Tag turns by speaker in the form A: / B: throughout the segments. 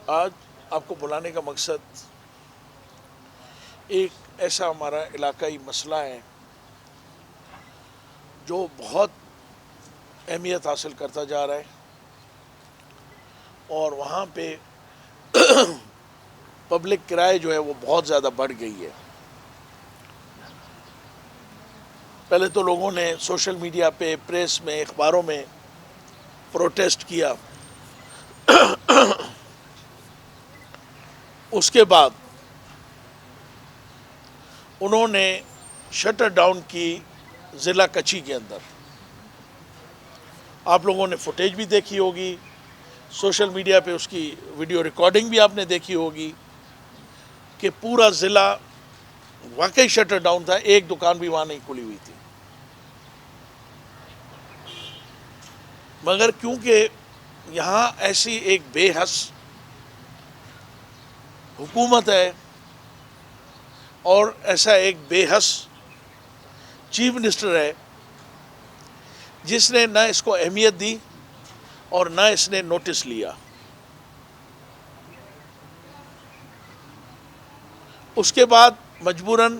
A: آج آپ کو بلانے کا مقصد ایک ایسا ہمارا علاقائی مسئلہ ہے جو بہت اہمیت حاصل کرتا جا رہا ہے، اور وہاں پہ پبلک کرائے جو ہے وہ بہت زیادہ بڑھ گئی ہے۔ پہلے تو لوگوں نے سوشل میڈیا پہ، پریس میں، اخباروں میں پروٹیسٹ کیا، اس کے بعد انہوں نے شٹر ڈاؤن کی ضلع کچھی کے اندر۔ آپ لوگوں نے فوٹیج بھی دیکھی ہوگی، سوشل میڈیا پہ اس کی ویڈیو ریکارڈنگ بھی آپ نے دیکھی ہوگی کہ پورا ضلع واقعی شٹر ڈاؤن تھا، ایک دکان بھی وہاں نہیں کھلی ہوئی تھی۔ مگر کیونکہ یہاں ایسی ایک بے حس حکومت ہے اور ایسا ایک بے حس چیف منسٹر ہے جس نے نہ اس کو اہمیت دی اور نہ اس نے نوٹس لیا، اس کے بعد مجبوراً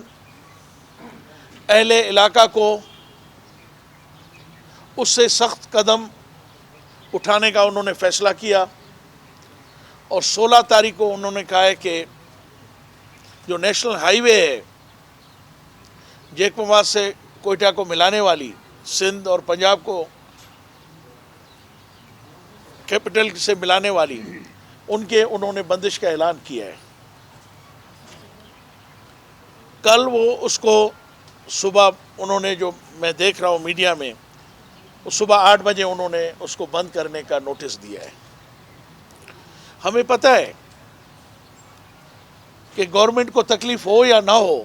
A: اہل علاقہ کو اس سے سخت قدم اٹھانے کا انہوں نے فیصلہ کیا، اور 16 تاریخ کو انہوں نے کہا ہے کہ جو نیشنل ہائی وے ہے جیکمواد سے کوئٹہ کو ملانے والی، سندھ اور پنجاب کو کیپٹل سے ملانے والی، انہوں نے بندش کا اعلان کیا ہے۔ کل وہ اس کو صبح انہوں نے، جو میں دیکھ رہا ہوں میڈیا میں، صبح 8 بجے انہوں نے اس کو بند کرنے کا نوٹس دیا ہے۔ ہمیں پتہ ہے کہ گورنمنٹ کو تکلیف ہو یا نہ ہو،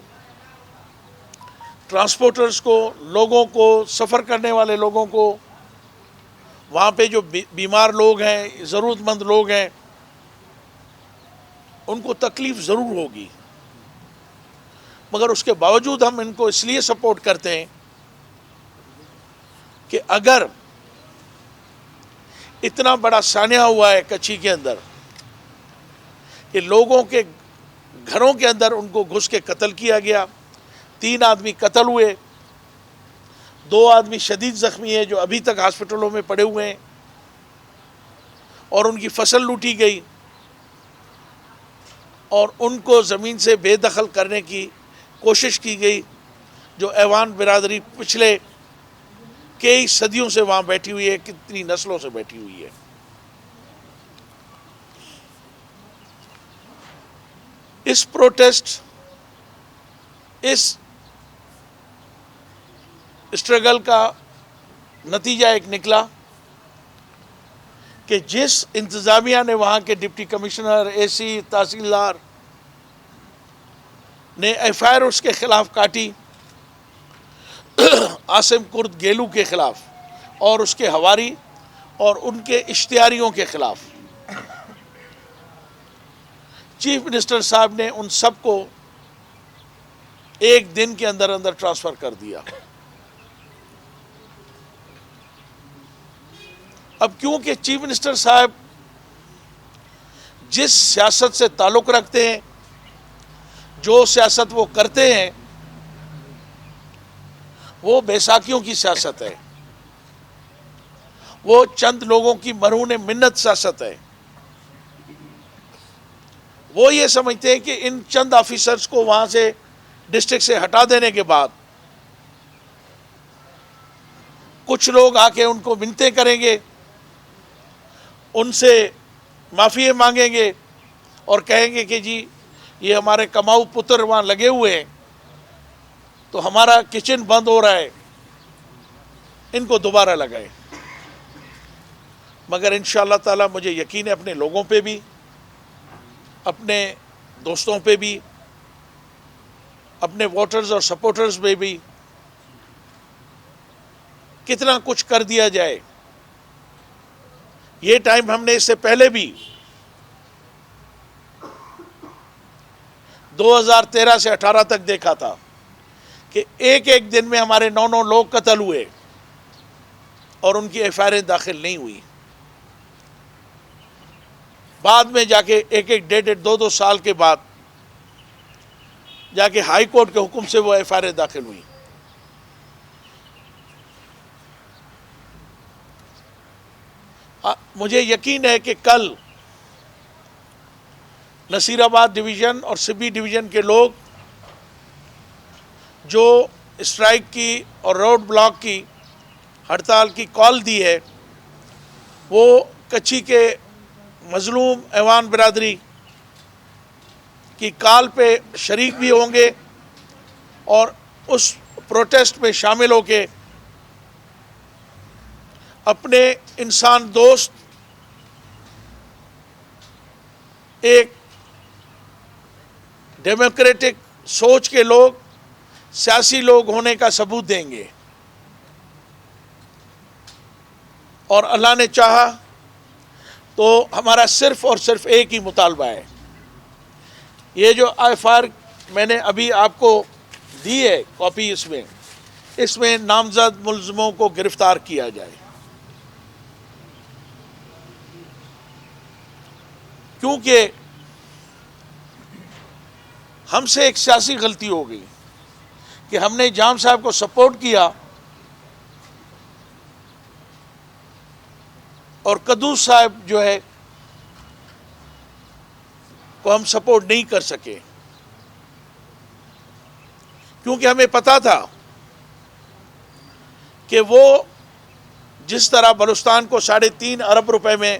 A: ٹرانسپورٹرز کو، لوگوں کو، سفر کرنے والے لوگوں کو، وہاں پہ جو بیمار لوگ ہیں، ضرورت مند لوگ ہیں، ان کو تکلیف ضرور ہوگی، مگر اس کے باوجود ہم ان کو اس لیے سپورٹ کرتے ہیں کہ اگر اتنا بڑا سانحہ ہوا ہے کچھی کے اندر کہ لوگوں کے گھروں کے اندر ان کو گھس کے قتل کیا گیا، 3 آدمی قتل ہوئے، 2 آدمی شدید زخمی ہیں جو ابھی تک ہاسپٹلوں میں پڑے ہوئے ہیں، اور ان کی فصل لوٹی گئی، اور ان کو زمین سے بے دخل کرنے کی کوشش کی گئی، جو ایوان برادری پچھلے کئی صدیوں سے وہاں بیٹھی ہوئی ہے، کتنی نسلوں سے بیٹھی ہوئی ہے۔ اس پروٹیسٹ، اس اسٹرگل کا نتیجہ ایک نکلا کہ جس انتظامیہ نے وہاں کے ڈپٹی کمشنر، اے سی، تحصیلدار نے ایف آئی آر اس کے خلاف کاٹی، عاصم کرد گیلو کے خلاف اور اس کے ہواری اور ان کے اشتہاریوں کے خلاف، چیف منسٹر صاحب نے ان سب کو ایک دن کے اندر اندر ٹرانسفر کر دیا۔ اب کیونکہ چیف منسٹر صاحب جس سیاست سے تعلق رکھتے ہیں، جو سیاست وہ کرتے ہیں، وہ بیساکھیوں کی سیاست ہے، وہ چند لوگوں کی مرہون منت سیاست ہے۔ وہ یہ سمجھتے ہیں کہ ان چند آفیسرز کو وہاں سے، ڈسٹرکٹ سے ہٹا دینے کے بعد کچھ لوگ آ کے ان کو منتیں کریں گے، ان سے معافی مانگیں گے اور کہیں گے کہ جی یہ ہمارے کماؤ پتر وہاں لگے ہوئے ہیں تو ہمارا کچن بند ہو رہا ہے، ان کو دوبارہ لگائیں۔ مگر انشاءاللہ تعالی مجھے یقین ہے اپنے لوگوں پہ بھی، اپنے دوستوں پہ بھی، اپنے ووٹرز اور سپورٹرز پہ بھی، کتنا کچھ کر دیا جائے۔ یہ ٹائم ہم نے اس سے پہلے بھی 2013 سے 18 تک دیکھا تھا کہ ایک ایک دن میں ہمارے 9 لوگ قتل ہوئے اور ان کی ایف آئی آر داخل نہیں ہوئی۔ بعد میں جا کے ایک ایک ڈیڑھ ڈیڑھ دو دو سال کے بعد جا کے ہائی کورٹ کے حکم سے وہ ایف آئی آر داخل ہوئی. مجھے یقین ہے کہ کل نصیر آباد ڈویژن اور سبی ڈویژن کے لوگ جو اسٹرائک کی اور روڈ بلاک کی ہڑتال کی کال دی ہے وہ کچھی کے مظلوم ایوان برادری کی کال پہ شریک بھی ہوں گے اور اس پروٹیسٹ میں شامل ہو کے اپنے انسان دوست ایک ڈیموکریٹک سوچ کے لوگ سیاسی لوگ ہونے کا ثبوت دیں گے. اور اللہ نے چاہا تو ہمارا صرف اور صرف ایک ہی مطالبہ ہے. یہ جو ایف آئی آر میں نے ابھی آپ کو دی ہے کاپی، اس میں نامزد ملزموں کو گرفتار کیا جائے، کیونکہ ہم سے ایک سیاسی غلطی ہو گئی کہ ہم نے جام صاحب کو سپورٹ کیا اور قدوس صاحب جو ہے کو ہم سپورٹ نہیں کر سکے، کیونکہ ہمیں پتا تھا کہ وہ جس طرح بلوچستان کو 3.5 ارب روپے میں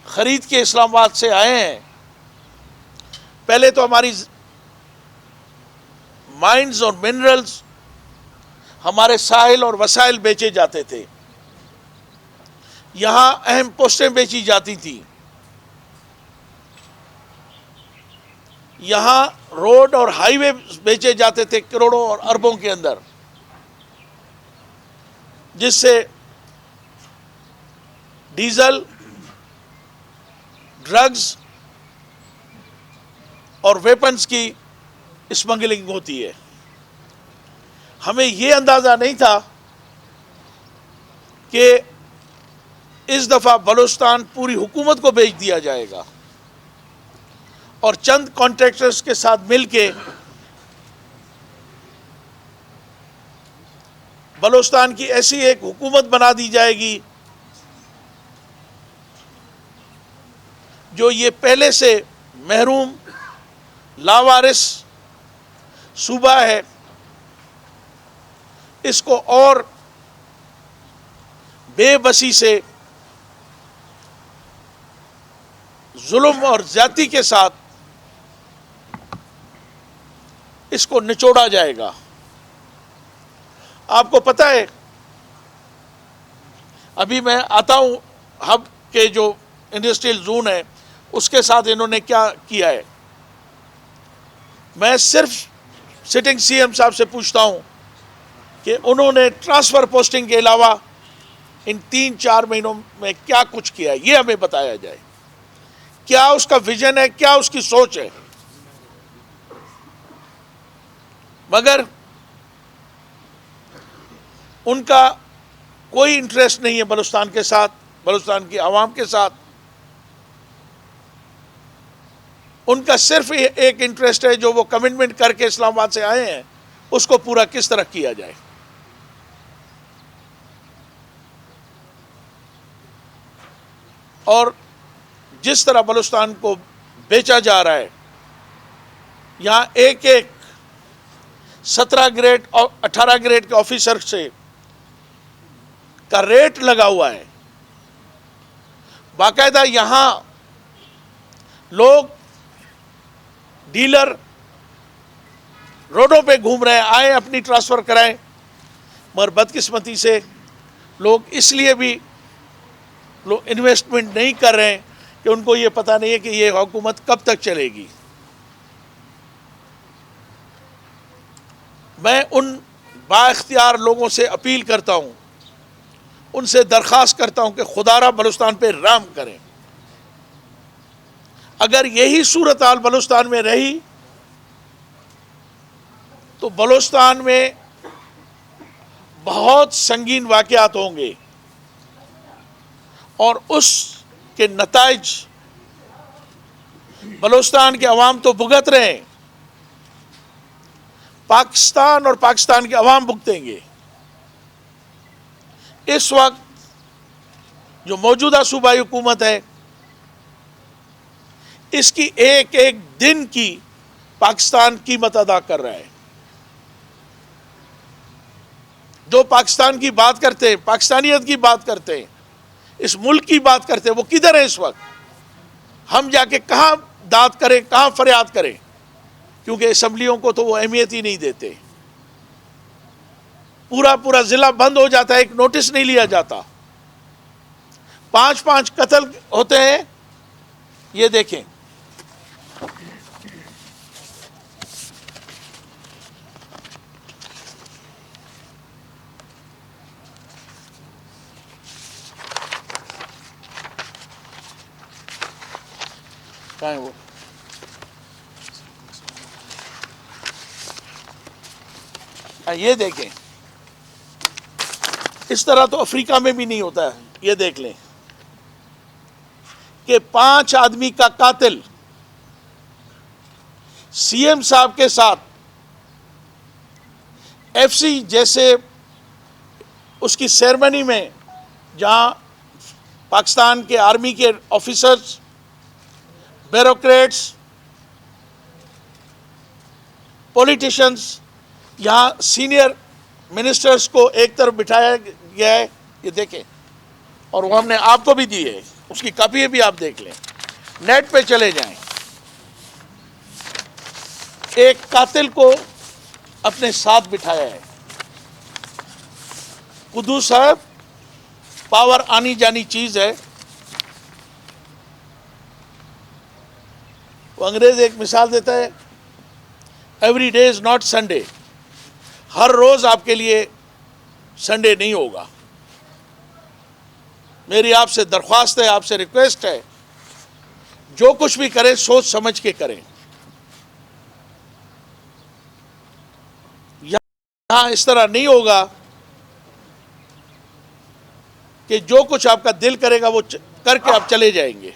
A: خرید کے اسلام آباد سے آئے ہیں، پہلے تو ہماری مائنز اور منرلز، ہمارے ساحل اور وسائل بیچے جاتے تھے، یہاں اہم پوسٹیں بیچی جاتی تھیں، یہاں روڈ اور ہائی وے بیچے جاتے تھے کروڑوں اور اربوں کے اندر، جس سے ڈیزل، ڈرگز اور ویپنز کی اسمگلنگ ہوتی ہے. ہمیں یہ اندازہ نہیں تھا کہ اس دفعہ بلوچستان پوری حکومت کو بیچ دیا جائے گا اور چند کانٹریکٹرز کے ساتھ مل کے بلوچستان کی ایسی ایک حکومت بنا دی جائے گی جو یہ پہلے سے محروم لاوارث صوبہ ہے اس کو اور بے بسی سے، ظلم اور زیادتی کے ساتھ اس کو نچوڑا جائے گا. آپ کو پتہ ہے ابھی میں آتا ہوں ہب کے جو انڈسٹریل زون ہے اس کے ساتھ انہوں نے کیا کیا ہے. میں صرف سٹنگ سی ایم صاحب سے پوچھتا ہوں کہ انہوں نے ٹرانسفر پوسٹنگ کے علاوہ ان 3-4 مہینوں میں کیا کچھ کیا ہے، یہ ہمیں بتایا جائے. کیا اس کا ویژن ہے، کیا اس کی سوچ ہے. مگر ان کا کوئی انٹرسٹ نہیں ہے بلوچستان کے ساتھ، بلوچستان کی عوام کے ساتھ. ان کا صرف ایک انٹرسٹ ہے جو وہ کمٹمنٹ کر کے اسلام آباد سے آئے ہیں اس کو پورا کس طرح کیا جائے. اور جس طرح بلوچستان کو بیچا جا رہا ہے، یہاں ایک 17 گریڈ اور 18 گریڈ کے آفیسر سے کا ریٹ لگا ہوا ہے. باقاعدہ یہاں لوگ ڈیلر روڈوں پہ گھوم رہے ہیں، آئے اپنی ٹرانسفر کرائیں. مگر بدقسمتی سے لوگ اس لیے بھی لوگ انویسٹمنٹ نہیں کر رہے ہیں کہ ان کو یہ پتہ نہیں ہے کہ یہ حکومت کب تک چلے گی. میں ان با اختیار لوگوں سے اپیل کرتا ہوں، ان سے درخواست کرتا ہوں کہ خدا را بلوچستان پہ رحم کریں. اگر یہی صورتحال بلوچستان میں رہی تو بلوچستان میں بہت سنگین واقعات ہوں گے اور اس کے نتائج بلوچستان کے عوام تو بھگت رہے ہیں، پاکستان اور پاکستان کے عوام بھگتیں گے۔ اس وقت جو موجودہ صوبائی حکومت ہے، اس کی ایک ایک دن کی پاکستان قیمت ادا کر رہا ہے۔ جو پاکستان کی بات کرتے ہیں، پاکستانیت کی بات کرتے ہیں، اس ملک کی بات کرتے ہیں، وہ کدھر ہے اس وقت؟ ہم جا کے کہاں داد کریں، کہاں فریاد کریں؟ کیونکہ اسمبلیوں کو تو وہ اہمیت ہی نہیں دیتے۔ پورا ضلع بند ہو جاتا ہے، ایک نوٹس نہیں لیا جاتا۔ 5 قتل ہوتے ہیں۔ یہ دیکھیں، کہاں ہے وہ؟ یہ دیکھیں، اس طرح تو افریقہ میں بھی نہیں ہوتا ہے۔ یہ دیکھ لیں کہ 5 آدمی کا قاتل سی ایم صاحب کے ساتھ ایف سی جیسے اس کی سیرمنی میں، جہاں پاکستان کے آرمی کے آفیسرز، بیوروکریٹس، پولیٹیشنز، یہاں سینئر منسٹرز کو ایک طرف بٹھایا گیا ہے۔ یہ دیکھیں، اور وہ ہم نے آپ کو بھی دی ہے، اس کی کاپی بھی آپ دیکھ لیں، نیٹ پہ چلے جائیں۔ ایک قاتل کو اپنے ساتھ بٹھایا ہے۔ قدوس صاحب، پاور آنی جانی چیز ہے۔ وہ انگریز ایک مثال دیتا ہے، every day is not Sunday, ہر روز آپ کے لیے سنڈے نہیں ہوگا۔ میری آپ سے درخواست ہے، آپ سے ریکویسٹ ہے، جو کچھ بھی کریں سوچ سمجھ کے کریں۔ یہاں اس طرح نہیں ہوگا کہ جو کچھ آپ کا دل کرے گا وہ کر کے آپ چلے جائیں گے۔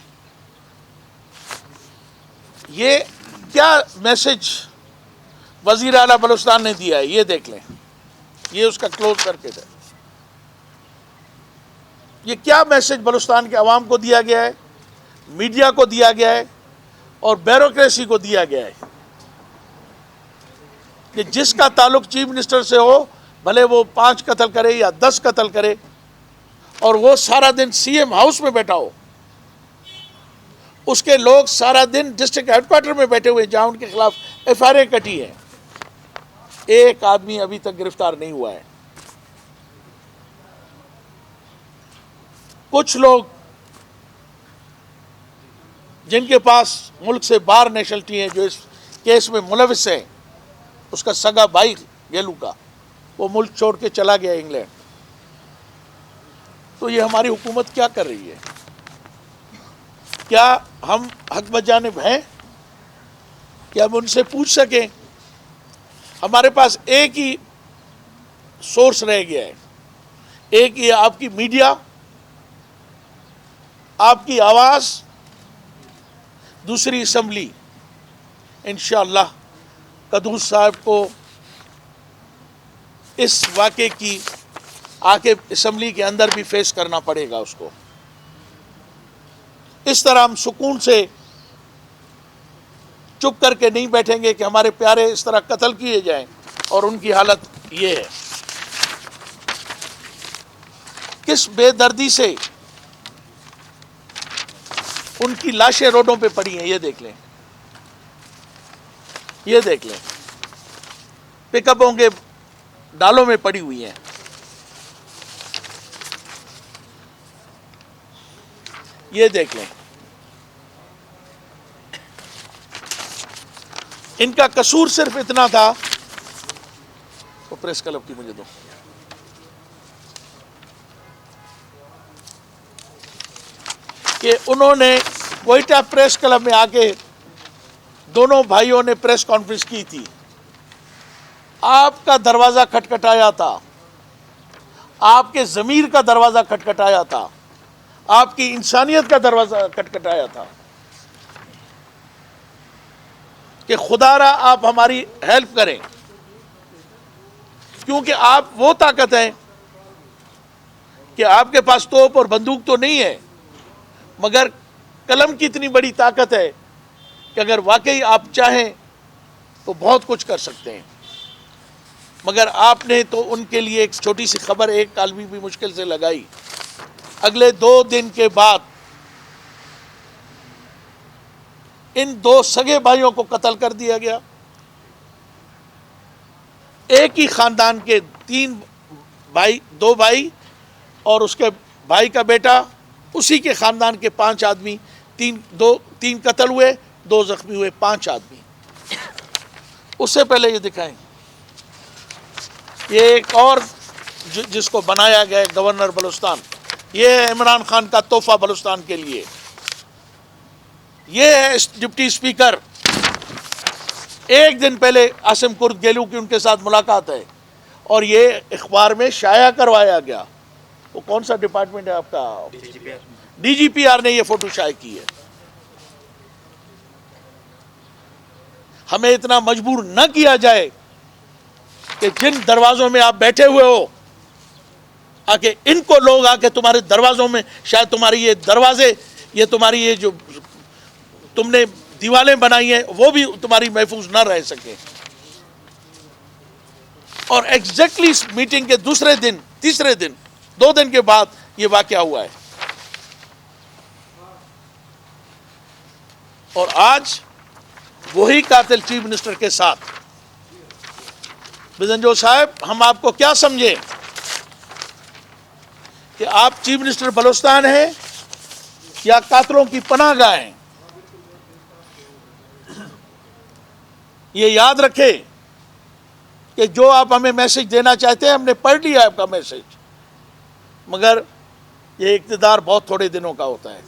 A: یہ کیا میسج وزیر اعلیٰ بلوچستان نے دیا ہے، یہ دیکھ لیں۔ یہ اس کا کلوز سرکٹ ہے۔ یہ کیا میسج بلوچستان کے عوام کو دیا گیا ہے، میڈیا کو دیا گیا ہے، اور بیوروکریسی کو دیا گیا ہے کہ جس کا تعلق چیف منسٹر سے ہو، بھلے وہ 5 قتل کرے یا 10 قتل کرے، اور وہ سارا دن سی ایم ہاؤس میں بیٹھا ہو، اس کے لوگ سارا دن ڈسٹرکٹ ہیڈ کوارٹر میں بیٹھے ہوئے جہاں ان کے خلاف ایف آئی آر کٹی ہے۔ ایک آدمی ابھی تک گرفتار نہیں ہوا ہے۔ کچھ لوگ جن کے پاس ملک سے باہر نیشنلٹی ہے، جو اس کیس میں ملوث ہے، اس کا سگا بھائی گیلو کا، وہ ملک چھوڑ کے چلا گیا انگلینڈ۔ تو یہ ہماری حکومت کیا کر رہی ہے؟ کیا ہم حق بجانب ہیں؟ کیا ہم ان سے پوچھ سکیں؟ ہمارے پاس ایک ہی سورس رہ گیا ہے، ایک ہی آپ کی میڈیا، آپ کی آواز، دوسری اسمبلی۔ انشاءاللہ قدوس صاحب کو اس واقعے کی آ کے اسمبلی کے اندر بھی فیس کرنا پڑے گا اس کو۔ اس طرح ہم سکون سے چپ کر کے نہیں بیٹھیں گے کہ ہمارے پیارے اس طرح قتل کیے جائیں اور ان کی حالت یہ ہے۔ کس بے دردی سے ان کی لاشیں روڈوں پہ پڑی ہیں، یہ دیکھ لیں، یہ دیکھ لیں، پک اپوں کے ڈالوں میں پڑی ہوئی ہیں۔ یہ دیکھ لیں، ان کا قصور صرف اتنا تھا، وہ پریس کلب کی مجھے دو، کہ انہوں نے کوئٹہ پریس کلب میں آ کے دونوں بھائیوں نے پریس کانفرنس کی تھی، آپ کا دروازہ کھٹکھٹایا تھا، آپ کے ضمیر کا دروازہ کھٹکھٹایا تھا، آپ کی انسانیت کا دروازہ کھٹکھٹایا تھا۔ کہ خدا را آپ ہماری ہیلپ کریں، کیونکہ آپ وہ طاقت ہیں کہ آپ کے پاس توپ اور بندوق تو نہیں ہے، مگر قلم کی اتنی بڑی طاقت ہے کہ اگر واقعی آپ چاہیں تو بہت کچھ کر سکتے ہیں۔ مگر آپ نے تو ان کے لیے ایک چھوٹی سی خبر ایک کالمی بھی مشکل سے لگائی۔ اگلے 2 دن کے بعد ان 2 سگے بھائیوں کو قتل کر دیا گیا، ایک ہی خاندان کے 2 بھائی اور اس کے بھائی کا بیٹا، اسی کے خاندان کے 5 آدمی، 3 قتل ہوئے، 2 زخمی ہوئے، 5 آدمی۔ اس سے پہلے یہ دکھائیں، یہ ایک اور جس کو بنایا گیا ہے گورنر بلوچستان، یہ ہے عمران خان کا تحفہ بلوچستان کے لیے۔ یہ ہے ڈپٹی اسپیکر، ایک دن پہلے عاصم کرد گیلو کی ان کے ساتھ ملاقات ہے، اور یہ اخبار میں شائع کروایا گیا۔ وہ کون سا ڈپارٹمنٹ ہے آپ کا؟ ڈی جی پی آر نے یہ فوٹو شائع کی ہے۔ ہمیں اتنا مجبور نہ کیا جائے کہ جن دروازوں میں آپ بیٹھے ہوئے ہو، آکے ان کو لوگ آکے تمہارے دروازوں میں، شاید تمہاری یہ دروازے، یہ تمہاری یہ جو تم نے دیوالیں بنائی ہیں، وہ بھی تمہاری محفوظ نہ رہ سکے۔ اور ایگزیکٹلی اس میٹنگ کے تیسرے دن 2 دن کے بعد یہ واقعہ ہوا ہے۔ اور آج وہی قاتل چیف منسٹر کے ساتھ۔ بزنجو صاحب، ہم آپ کو کیا سمجھیں کہ آپ چیف منسٹر بلوچستان ہیں یا قاتلوں کی پناہ گاہ ہیں؟ یہ یاد رکھیں کہ جو آپ ہمیں میسج دینا چاہتے ہیں، ہم نے پڑھ لیا آپ کا میسج، مگر یہ اقتدار بہت تھوڑے دنوں کا ہوتا ہے۔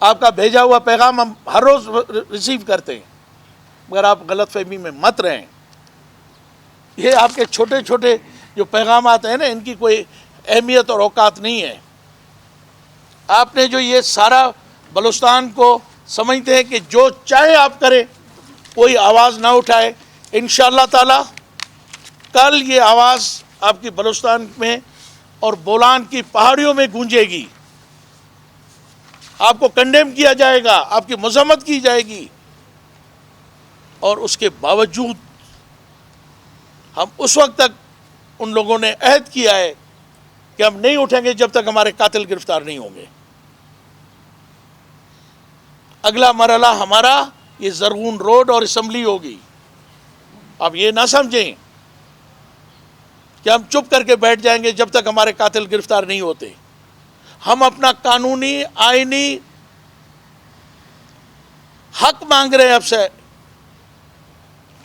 A: آپ کا بھیجا ہوا پیغام ہم ہر روز ریسیو کرتے ہیں، مگر آپ غلط فہمی میں مت رہیں۔ یہ آپ کے چھوٹے چھوٹے جو پیغامات ہیں نا، ان کی کوئی اہمیت اور اوقات نہیں ہے۔ آپ نے جو یہ سارا بلوچستان کو سمجھتے ہیں کہ جو چاہے آپ کریں، کوئی آواز نہ اٹھائے، انشاءاللہ تعالی کل یہ آواز آپ کی بلوچستان میں اور بولان کی پہاڑیوں میں گونجے گی۔ آپ کو کنڈیم کیا جائے گا، آپ کی مذمت کی جائے گی، اور اس کے باوجود ہم اس وقت تک ان لوگوں نے عہد کیا ہے کہ ہم نہیں اٹھیں گے جب تک ہمارے قاتل گرفتار نہیں ہوں گے۔ اگلا مرحلہ ہمارا یہ زرغون روڈ اور اسمبلی ہوگی۔ آپ یہ نہ سمجھیں کہ ہم چپ کر کے بیٹھ جائیں گے جب تک ہمارے قاتل گرفتار نہیں ہوتے۔ ہم اپنا قانونی آئینی حق مانگ رہے ہیں اب سے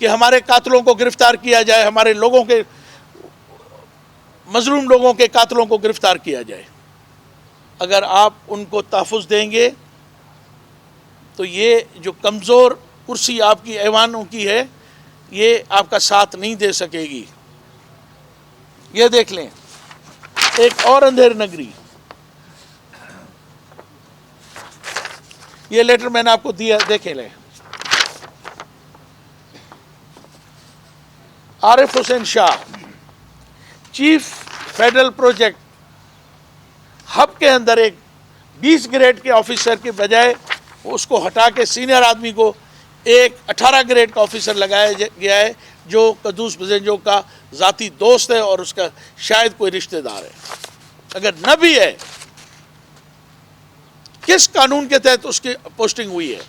A: کہ ہمارے قاتلوں کو گرفتار کیا جائے، ہمارے لوگوں کے مظلوم لوگوں کے قاتلوں کو گرفتار کیا جائے۔ اگر آپ ان کو تحفظ دیں گے تو یہ جو کمزور کرسی آپ کی ایوانوں کی ہے، یہ آپ کا ساتھ نہیں دے سکے گی۔ یہ دیکھ لیں ایک اور اندھیر نگری، یہ لیٹر میں نے آپ کو دیا، دیکھیں لیں۔ عارف Hussain Shah, chief federal project hub کے اندر ایک 20 گریڈ کے آفیسر کے بجائے اس کو ہٹا کے سینئر آدمی کو ایک 18 گریڈ کا آفیسر لگایا گیا ہے، جو قدوس بزنجو کا ذاتی دوست ہے اور اس کا شاید کوئی رشتہ دار ہے۔ اگر نہ بھی ہے، کس قانون کے تحت اس کی پوسٹنگ ہوئی ہے؟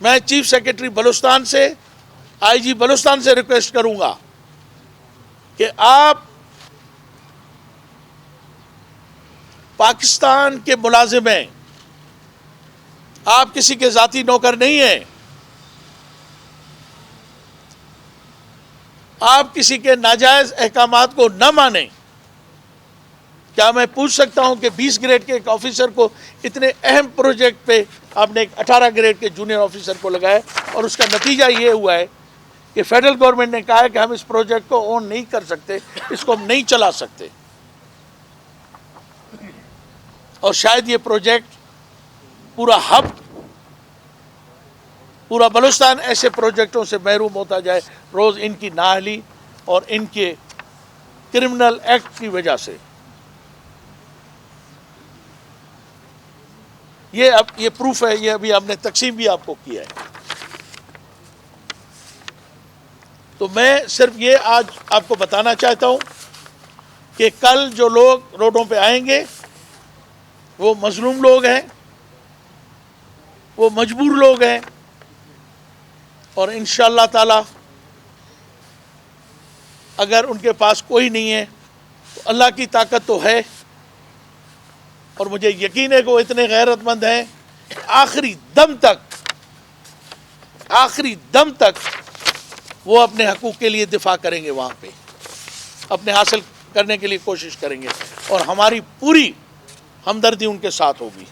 A: میں چیف سیکرٹری بلوچستان سے، آئی جی بلوچستان سے ریکویسٹ کروں گا کہ آپ پاکستان کے ملازم ہیں، آپ کسی کے ذاتی نوکر نہیں ہیں، آپ کسی کے ناجائز احکامات کو نہ مانیں۔ کیا میں پوچھ سکتا ہوں کہ 20 گریڈ کے ایک آفیسر کو اتنے اہم پروجیکٹ پہ آپ نے ایک 18 گریڈ کے جونیئر آفیسر کو لگایا، اور اس کا نتیجہ یہ ہوا ہے کہ فیڈرل گورنمنٹ نے کہا ہے کہ ہم اس پروجیکٹ کو اون نہیں کر سکتے، اس کو ہم نہیں چلا سکتے۔ اور شاید یہ پروجیکٹ پورا ہب پورا بلوچستان ایسے پروجیکٹوں سے محروم ہوتا جائے روز ان کی نااہلی اور ان کے کرمنل ایکٹ کی وجہ سے. یہ پروف ہے, یہ ابھی ہم نے تقسیم بھی آپ کو کیا ہے. تو میں صرف یہ آج آپ کو بتانا چاہتا ہوں کہ کل جو لوگ روڈوں پہ آئیں گے وہ مظلوم لوگ ہیں, وہ مجبور لوگ ہیں, اور انشاءاللہ تعالی اگر ان کے پاس کوئی نہیں ہے تو اللہ کی طاقت تو ہے, اور مجھے یقین ہے کہ وہ اتنے غیرت مند ہیں کہ آخری دم تک وہ اپنے حقوق کے لیے دفاع کریں گے, وہاں پہ اپنے حاصل کرنے کے لیے کوشش کریں گے, اور ہماری پوری ہمدردی ان کے ساتھ ہوگی.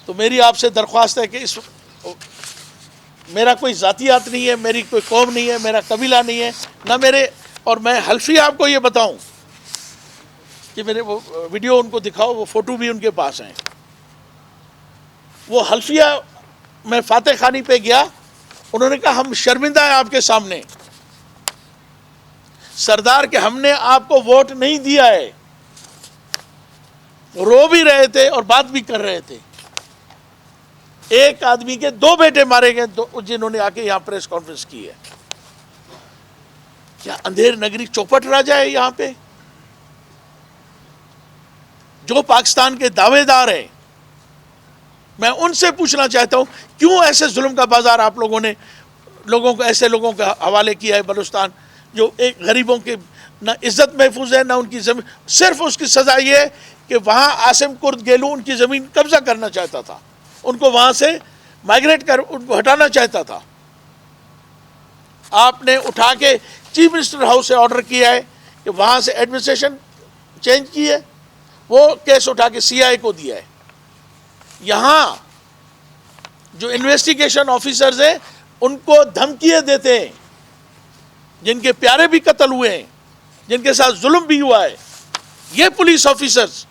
A: تو میری آپ سے درخواست ہے کہ میرا کوئی ذاتیات نہیں ہے, میری کوئی قوم نہیں ہے, میرا قبیلہ نہیں ہے, نہ میرے, اور میں حلفی آپ کو یہ بتاؤں کہ میرے وہ ویڈیو ان کو دکھاؤ, وہ فوٹو بھی ان کے پاس ہیں. وہ حلفیہ, میں فاتح خانی پہ گیا, انہوں نے کہا ہم شرمندہ ہیں آپ کے سامنے سردار کہ ہم نے آپ کو ووٹ نہیں دیا ہے. رو بھی رہے تھے اور بات بھی کر رہے تھے. ایک آدمی کے 2 بیٹے مارے گئے, جنہوں نے آ کے یہاں پریس کانفرنس کی ہے. کیا اندھیر نگری چوپٹ راجا ہے یہاں پہ؟ جو پاکستان کے دعوے دار ہیں, میں ان سے پوچھنا چاہتا ہوں کیوں ایسے ظلم کا بازار آپ لوگوں نے ایسے لوگوں کے حوالے کیا ہے بلوچستان, جو ایک غریبوں کے نہ عزت محفوظ ہے نہ ان کی زمین. صرف اس کی سزا یہ ہے کہ وہاں عاصم کرد گیلو ان کی زمین قبضہ کرنا چاہتا تھا, ان کو وہاں سے مائگریٹ کر ان کو ہٹانا چاہتا تھا. آپ نے اٹھا کے چیف منسٹر ہاؤس سے آرڈر کیا ہے کہ وہاں سے ایڈمنسٹریشن چینج کی ہے, وہ کیس اٹھا کے سی آئی کو دیا ہے. یہاں جو انویسٹیگیشن آفیسرز ہیں ان کو دھمکیاں دیتے ہیں, جن کے پیارے بھی قتل ہوئے ہیں, جن کے ساتھ ظلم بھی ہوا ہے, یہ پولیس آفیسرز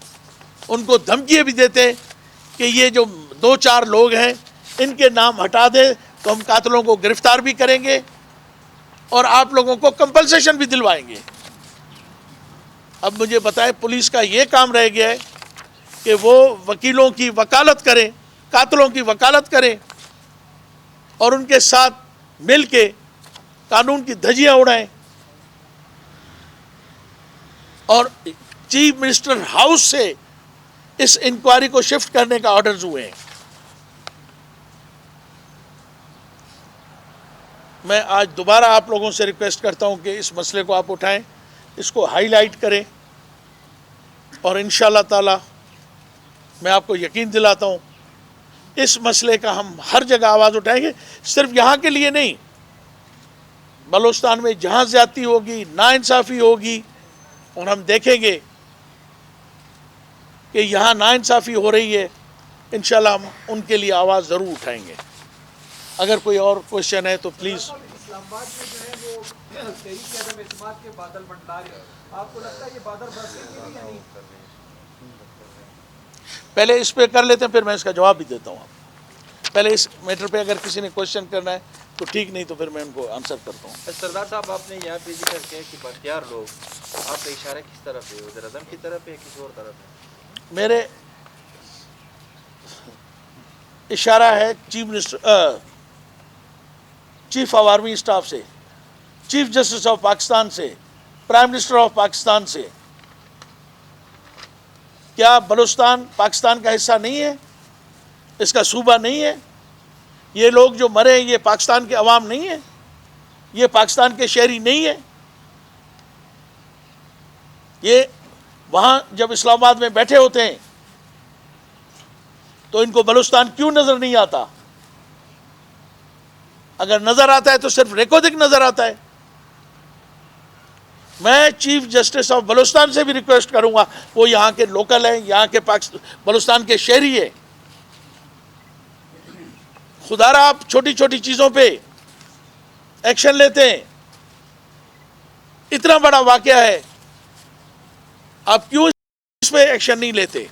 A: ان کو دھمکیاں بھی دیتے ہیں کہ یہ جو 2-4 لوگ ہیں ان کے نام ہٹا دیں تو ہم قاتلوں کو گرفتار بھی کریں گے اور آپ لوگوں کو کمپنسیشن بھی دلوائیں گے. اب مجھے بتائیں, پولیس کا یہ کام رہ گیا ہے کہ وہ وکیلوں کی وکالت کریں, قاتلوں کی وکالت کریں, اور ان کے ساتھ مل کے قانون کی دھجیاں اڑائیں. اور چیف منسٹر ہاؤس سے اس انکوائری کو شفٹ کرنے کا آرڈرز ہوئے ہیں. میں آج دوبارہ آپ لوگوں سے ریکویسٹ کرتا ہوں کہ اس مسئلے کو آپ اٹھائیں, اس کو ہائی لائٹ کریں, اور انشاءاللہ تعالی میں آپ کو یقین دلاتا ہوں اس مسئلے کا ہم ہر جگہ آواز اٹھائیں گے, صرف یہاں کے لیے نہیں. بلوچستان میں جہاں زیادتی ہوگی, ناانصافی ہوگی, اور ہم دیکھیں گے کہ یہاں ناانصافی ہو رہی ہے, انشاءاللہ ہم ان کے لیے آواز ضرور اٹھائیں گے. اگر کوئی اور کوشچن ہے تو پلیز.
B: اسلام آباد میں جو ہے وہ تحریک عدم اعتماد کے بادل منڈلا رہے ہیں, آپ کو لگتا ہے یہ بادل برسیں گے بھی یا نہیں؟
A: پہلے اس پہ کر لیتے ہیں, پھر میں اس کا جواب بھی دیتا ہوں. آپ پہلے اس میٹر پہ اگر کسی نے کوشچن کرنا ہے تو ٹھیک, نہیں تو پھر میں ان کو آنسر کرتا ہوں.
C: سردار صاحب, آپ نے یہاں پہ ذکر کیا کہ بختیار لوگ, آپ کا اشارہ کس طرف ہے؟ وزیر اعظم کی طرف ہے کسی اور طرف ہے؟
A: میرے اشارہ ہے چیف آف آرمی اسٹاف سے, چیف جسٹس آف پاکستان سے, پرائم منسٹر آف پاکستان سے. کیا بلوچستان پاکستان کا حصہ نہیں ہے؟ اس کا صوبہ نہیں ہے؟ یہ لوگ جو مرے ہیں یہ پاکستان کے عوام نہیں ہیں؟ یہ پاکستان کے شہری نہیں ہیں؟ یہ وہاں جب اسلام آباد میں بیٹھے ہوتے ہیں تو ان کو بلوچستان کیوں نظر نہیں آتا؟ اگر نظر آتا ہے تو صرف ریکارڈنگ نظر آتا ہے. میں چیف جسٹس آف بلوچستان سے بھی ریکویسٹ کروں گا, وہ یہاں کے لوکل ہیں, یہاں کے بلوچستان کے شہری ہیں. خدا را آپ چھوٹی چھوٹی چیزوں پہ ایکشن لیتے ہیں, اتنا بڑا واقعہ ہے, آپ کیوں اس پہ ایکشن نہیں لیتے؟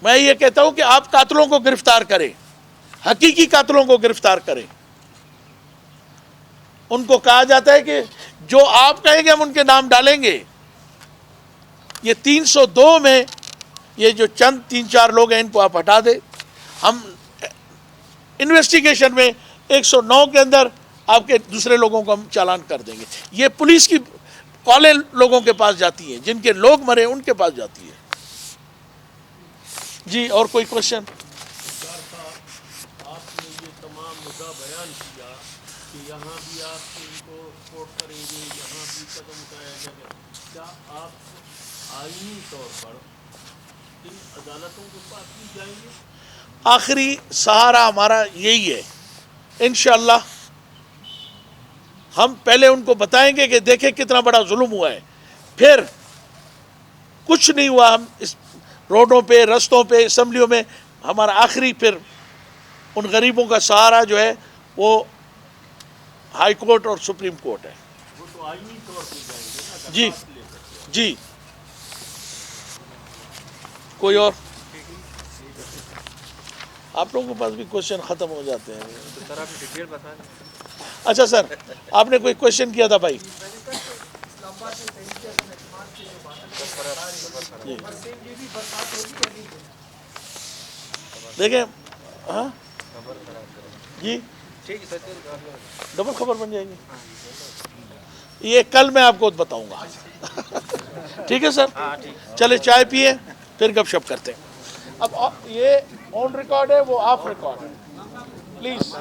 A: میں یہ کہتا ہوں کہ آپ قاتلوں کو گرفتار کریں، حقیقی قاتلوں کو گرفتار کریں. ان کو کہا جاتا ہے کہ جو آپ کہیں گے ہم ان کے نام ڈالیں گے. یہ 302 میں یہ جو چند 3-4 لوگ ہیں ان کو آپ ہٹا دیں. ہم انویسٹیگیشن میں 109 کے اندر آپ کے دوسرے لوگوں کو ہم چالان کر دیں گے. یہ پولیس کی کالیں لوگوں کے پاس جاتی ہیں، جن کے لوگ مرے ان کے پاس جاتی ہے. جی اور کوئی کوشچن؟
D: آپ نے یہ تمام مدعا بیان کیا کہ یہاں بھی آپ ان کو سپورٹ کریں گے، یہاں بھی قدم اٹھایا جائے گا. کیا آپ آئینی طور پر ان عدالتوں کے پاس بھی جائیں گے؟
A: آخری سہارا ہمارا یہی ہے. انشاءاللہ ہم پہلے ان کو بتائیں گے کہ دیکھیں کتنا بڑا ظلم ہوا ہے، پھر کچھ نہیں ہوا ہم اس روڈوں پہ، رستوں پہ، اسمبلیوں میں ہمارا آخری پھر ان غریبوں کا سہارا جو ہے وہ ہائی کورٹ اور سپریم کورٹ ہے.
D: وہ تو آئینی طور پہ جائیں گے نا،
A: جی
D: درخواست لے کر کے.
A: جی. کوئی اور؟ آپ لوگوں کے پاس بھی کوشچن ختم ہو جاتے ہیں.
C: تو سر آپ نے ڈیٹیل بتا دیں.
A: اچھا سر، آپ نے کوئی کوشچن کیا تھا بھائی؟
B: میں نے کہا کہ اسلام آباد میں تحریک عدم اعتماد کے جو بادل منڈلا رہی ہے، اور سیم یہ بھی برسات ہوگی یا نہیں ہوگی؟
A: دیکھیں ہاں
C: خبر خراب کریں.
A: جی
C: ٹھیک ہے سر، چل آپ
A: ڈبل خبر بن جائے گی. یہ کل میں آپ کو بتاؤں گا. ٹھیک ہے سر،
C: ہاں ٹھیک.
A: چلے چائے پیے پھر گپ شپ کرتے ہیں. اب یہ آن ریکارڈ ہے، وہ آف ریکارڈ ہے. پلیز